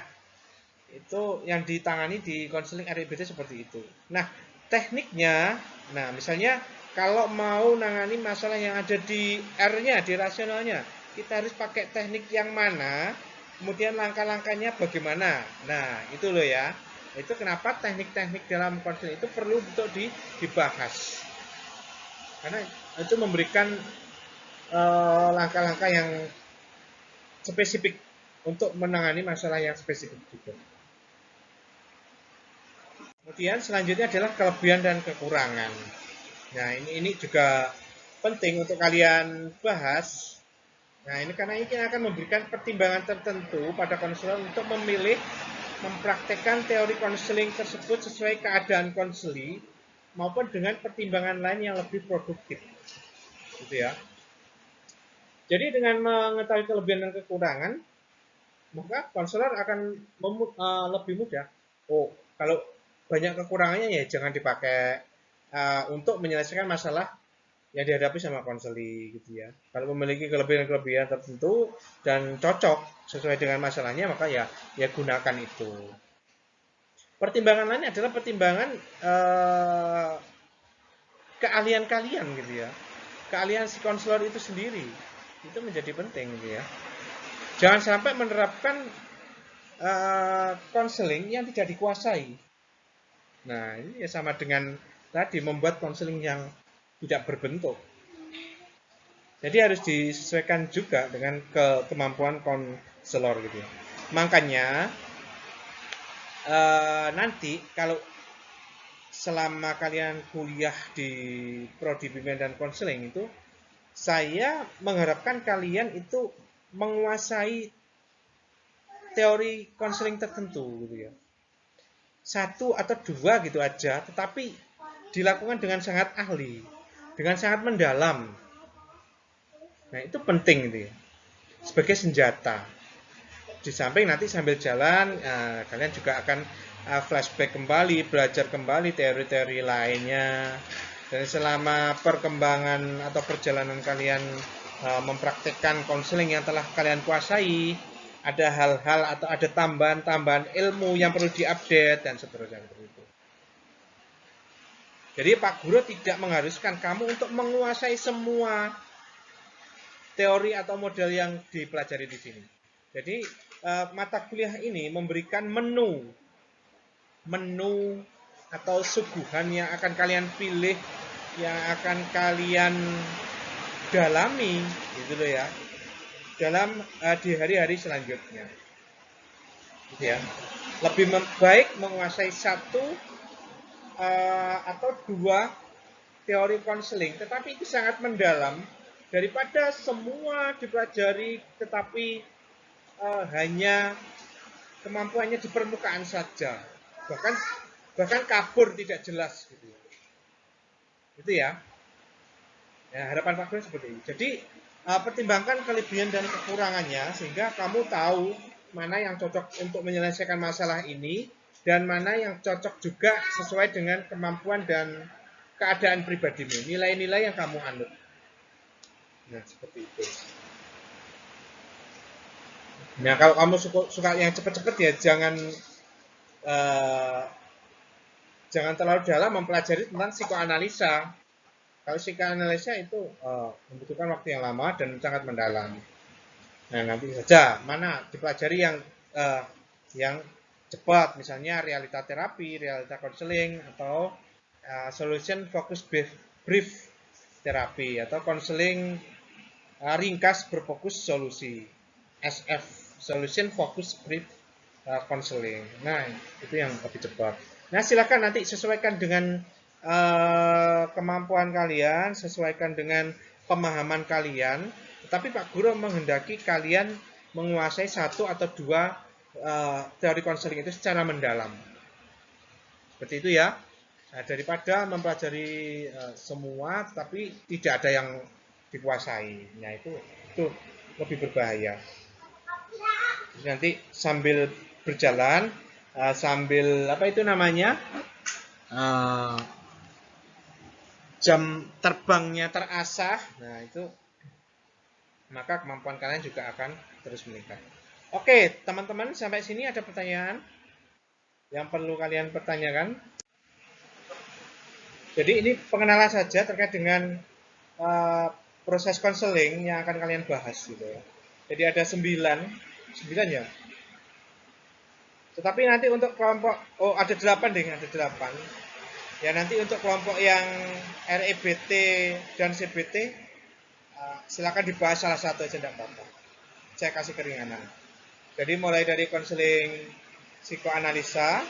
itu yang ditangani di konseling REBT seperti itu. Nah, tekniknya, nah misalnya kalau mau nangani masalah yang ada di R-nya, di rasionalnya, kita harus pakai teknik yang mana, kemudian langkah-langkahnya bagaimana. Nah, itu loh ya. Itu kenapa teknik-teknik dalam konseling itu perlu untuk dibahas. Karena itu memberikan langkah-langkah yang spesifik untuk menangani masalah yang spesifik juga. Kemudian selanjutnya adalah kelebihan dan kekurangan. Nah, ini juga penting untuk kalian bahas. Nah, ini karena ini akan memberikan pertimbangan tertentu pada konselor untuk memilih mempraktekkan teori konseling tersebut sesuai keadaan konseli maupun dengan pertimbangan lain yang lebih produktif. Gitu ya. Jadi dengan mengetahui kelebihan dan kekurangan, maka konselor akan lebih mudah. Oh, kalau banyak kekurangannya ya jangan dipakai untuk menyelesaikan masalah yang dihadapi sama konseling gitu ya. Kalau memiliki kelebihan-kelebihan tertentu dan cocok sesuai dengan masalahnya, maka ya gunakan itu. Pertimbangan lainnya adalah pertimbangan keahlian kalian gitu ya. Keahlian si konselor itu sendiri. Itu menjadi penting gitu ya. Jangan sampai menerapkan konseling yang tidak dikuasai. Nah, ini ya sama dengan tadi membuat konseling yang tidak berbentuk. Jadi harus disesuaikan juga dengan kemampuan konselor gitu ya. Makanya nanti kalau selama kalian kuliah di prodi bimbingan dan konseling itu, saya mengharapkan kalian itu menguasai teori konseling tertentu gitu ya. Satu atau dua gitu aja, tetapi dilakukan dengan sangat ahli, dengan sangat mendalam. Nah, itu penting gitu ya. Sebagai senjata. Di samping nanti sambil jalan, kalian juga akan flashback kembali, belajar kembali teori-teori lainnya. Dan selama perkembangan atau perjalanan kalian mempraktekkan konseling yang telah kalian kuasai, ada hal-hal atau ada tambahan-tambahan ilmu yang perlu diupdate dan seterusnya seperti itu. Jadi Pak Guru tidak mengharuskan kamu untuk menguasai semua teori atau model yang dipelajari di sini. Jadi mata kuliah ini memberikan menu atau suguhan yang akan kalian pilih, yang akan kalian dalami, gitu loh ya, dalam di hari-hari selanjutnya. Gitu ya. Lebih baik menguasai satu atau dua teori konseling, tetapi itu sangat mendalam daripada semua dipelajari tetapi hanya kemampuannya di permukaan saja, bahkan kabur tidak jelas gitu ya. Itu ya. Ya, harapan Pak Guru seperti ini. Jadi pertimbangkan kelebihan dan kekurangannya sehingga kamu tahu mana yang cocok untuk menyelesaikan masalah ini dan mana yang cocok juga sesuai dengan kemampuan dan keadaan pribadimu, nilai-nilai yang kamu anut. Nah, seperti itu. Nah, kalau kamu suka yang cepat-cepat ya jangan terlalu dalam mempelajari tentang psikoanalisa. Kalau psikoanalisa itu membutuhkan waktu yang lama dan sangat mendalam. Nah, nanti saja mana dipelajari yang cepat, misalnya realita terapi, realita konseling, atau solution focus brief terapi, atau konseling ringkas berfokus solusi, SF, solution focus brief counseling. Nah, itu yang lebih cepat. Nah, silakan nanti sesuaikan dengan kemampuan kalian, sesuaikan dengan pemahaman kalian. Tetapi Pak Guru menghendaki kalian menguasai satu atau dua teori konseling itu secara mendalam. Seperti itu ya. Nah, daripada mempelajari semua tapi tidak ada yang dikuasai. Nah, itu lebih berbahaya. Jadi nanti sambil berjalan, sambil apa itu namanya, jam terbangnya terasah, nah itu maka kemampuan kalian juga akan terus meningkat. Oke, teman-teman, sampai sini ada pertanyaan yang perlu kalian pertanyakan? Jadi ini pengenalan saja terkait dengan proses konseling yang akan kalian bahas gitu ya. Jadi ada 9 ya. Tetapi nanti untuk kelompok, ada 8 deh, ada 8. Ya nanti untuk kelompok yang REBT dan CBT, silakan dibahas salah satu aja, tidak apa-apa. Saya kasih keringanan. Jadi mulai dari konseling psikoanalisa,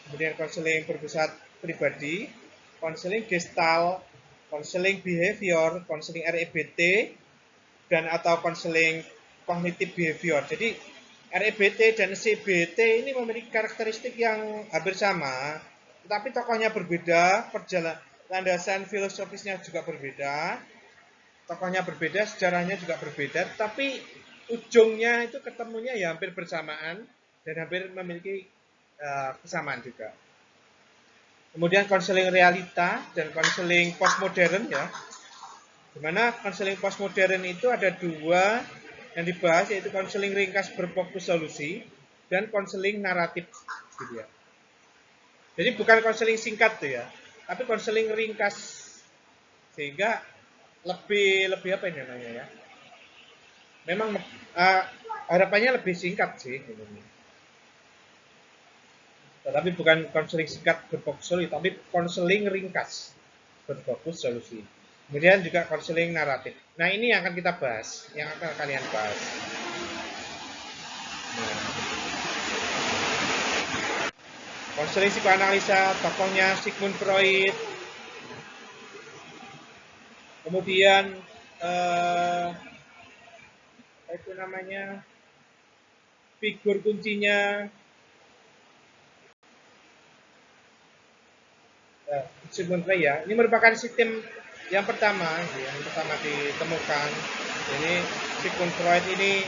kemudian konseling berpusat pribadi, konseling gestalt, konseling behavior, konseling REBT, dan atau konseling kognitif behavior. Jadi REBT dan CBT ini memiliki karakteristik yang hampir sama, tetapi tokohnya berbeda, landasan filosofisnya juga berbeda, tokohnya berbeda, sejarahnya juga berbeda, tapi ujungnya itu ketemunya ya hampir bersamaan dan hampir memiliki kesamaan juga. Kemudian konseling realita dan konseling postmodern ya. Dimana konseling postmodern itu ada dua yang dibahas, yaitu konseling ringkas berfokus solusi dan konseling naratif, gitu ya. Jadi bukan konseling singkat tuh ya, tapi konseling ringkas, sehingga lebih apa ini namanya ya? Memang harapannya lebih singkat sih, gitu. Tetapi bukan konseling singkat berfokus solusi, tapi konseling ringkas berfokus solusi. Kemudian juga konseling naratif. Nah, ini yang akan kita bahas, yang akan kalian bahas. Konseling psikoanalisa, tokohnya Sigmund Freud. Kemudian itu namanya figur kuncinya Sigmund Freud ya. Ini merupakan sistem yang pertama ditemukan. Ini Sigmund Freud ini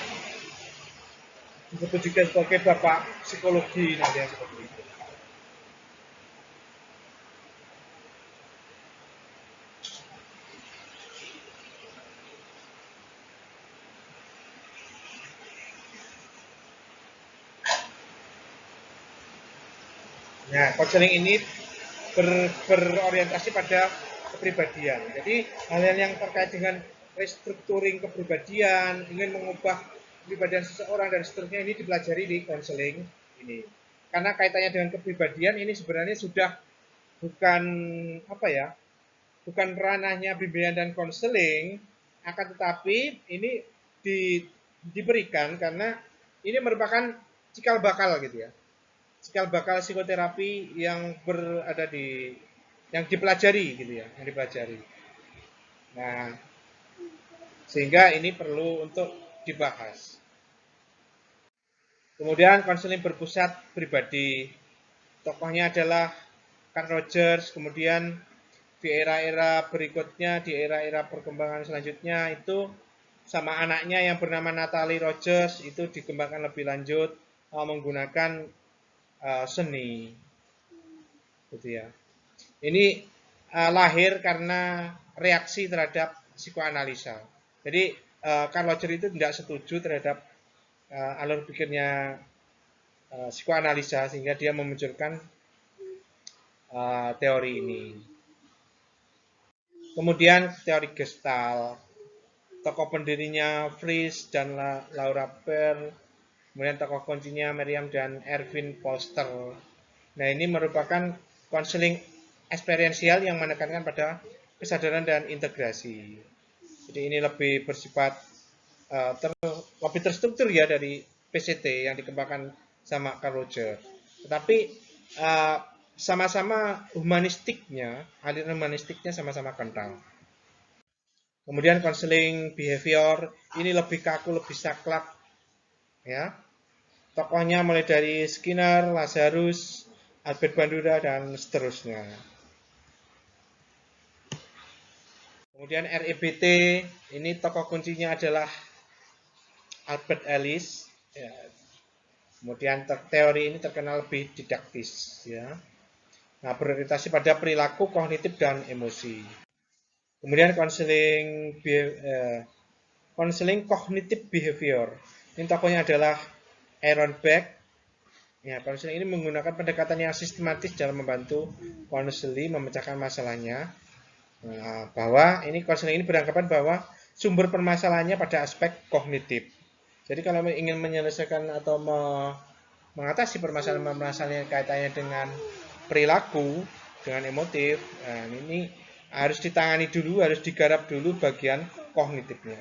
disebut juga sebagai bapak psikologi, nanti yang seperti itu. Nah, konseling ini berorientasi pada kepribadian. Jadi hal-hal yang terkait dengan restructuring kepribadian, ingin mengubah kepribadian seseorang dan seterusnya, ini dipelajari di konseling ini. Karena kaitannya dengan kepribadian ini sebenarnya sudah bukan apa ya, bukan ranahnya bimbingan dan konseling, akan tetapi ini diberikan karena ini merupakan cikal bakal gitu ya. Cikal bakal psikoterapi yang berada di yang dipelajari gitu ya, yang dipelajari. Nah, sehingga ini perlu untuk dibahas. Kemudian konseling berpusat pribadi. Tokohnya adalah Carl Rogers, kemudian di era-era berikutnya, di era-era perkembangan selanjutnya itu sama anaknya yang bernama Natalie Rogers itu dikembangkan lebih lanjut menggunakan seni, gitu ya. Ini lahir karena reaksi terhadap psikoanalisa. Jadi Carl Rogers itu tidak setuju terhadap alur pikirnya psikoanalisa, sehingga dia memunculkan teori ini. Kemudian teori Gestalt, tokoh pendirinya Fries dan Laura Pearl, kemudian tokoh kuncinya Miriam dan Erwin Foster. Nah, ini merupakan konseling eksperiensial yang menekankan pada kesadaran dan integrasi. Jadi ini lebih bersifat lebih terstruktur ya dari PCT yang dikembangkan sama Carl Rogers. Tetapi sama-sama humanistiknya, aliran humanistiknya sama-sama kental. Kemudian konseling behavior ini lebih kaku, lebih saklek, ya. Tokohnya mulai dari Skinner, Lazarus, Albert Bandura dan seterusnya. Kemudian REBT, ini tokoh kuncinya adalah Albert Ellis. Ya. Kemudian teori ini terkenal lebih didaktis, ya. Nah, berorientasi pada perilaku, kognitif dan emosi. Kemudian konseling kognitif behavior. Ini tokohnya adalah Aaron Beck. Ya, konseling ini menggunakan pendekatan yang sistematis dalam membantu konseli memecahkan masalahnya. Nah, bahwa ini konseling ini beranggapan bahwa sumber permasalahannya pada aspek kognitif. Jadi kalau ingin menyelesaikan atau mengatasi permasalahan-permasalahan yang kaitannya dengan perilaku, dengan emotif, nah ini harus ditangani dulu, harus digarap dulu bagian kognitifnya.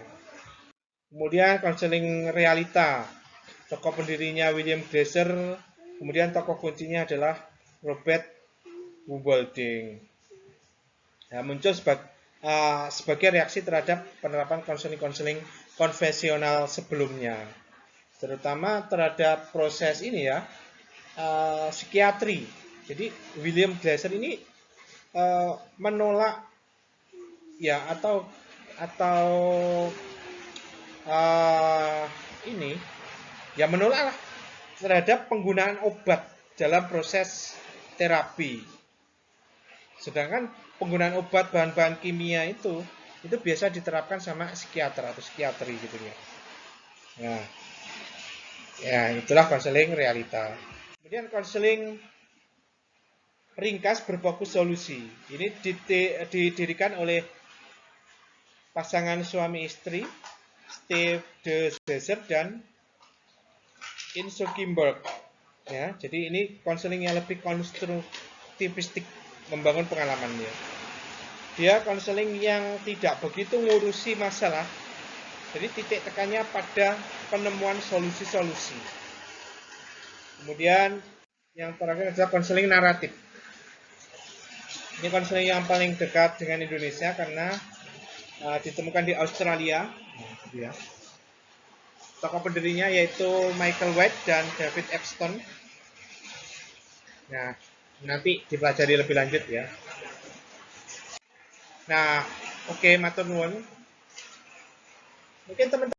Kemudian konseling realita, tokoh pendirinya William Glasser, kemudian tokoh kuncinya adalah Robert Woulding. Nah, muncul sebagai reaksi terhadap penerapan konseling-konseling konvensional sebelumnya, terutama terhadap proses ini ya, psikiatri. Jadi William Glasser ini menolak ya atau ini ya menolak terhadap penggunaan obat dalam proses terapi. Sedangkan penggunaan obat bahan-bahan kimia itu itu biasa diterapkan sama psikiater atau psikiatri gitu ya. Nah, ya itulah konseling realita. Kemudian konseling ringkas berfokus solusi. Ini didirikan oleh pasangan suami istri Steve de Deser dan Inso Kimberg. Ya, jadi ini konseling yang lebih konstruktivistik, membangun pengalamannya. Dia konseling yang tidak begitu ngurusi masalah, jadi titik tekannya pada penemuan solusi-solusi. Kemudian yang terakhir adalah konseling naratif. Ini konseling yang paling dekat dengan Indonesia karena ditemukan di Australia. Ya. Tokoh pendirinya yaitu Michael White dan David Epstein. Nah, nanti dipelajari lebih lanjut ya. Nah, oke, matur nuwun. Mungkin teman-teman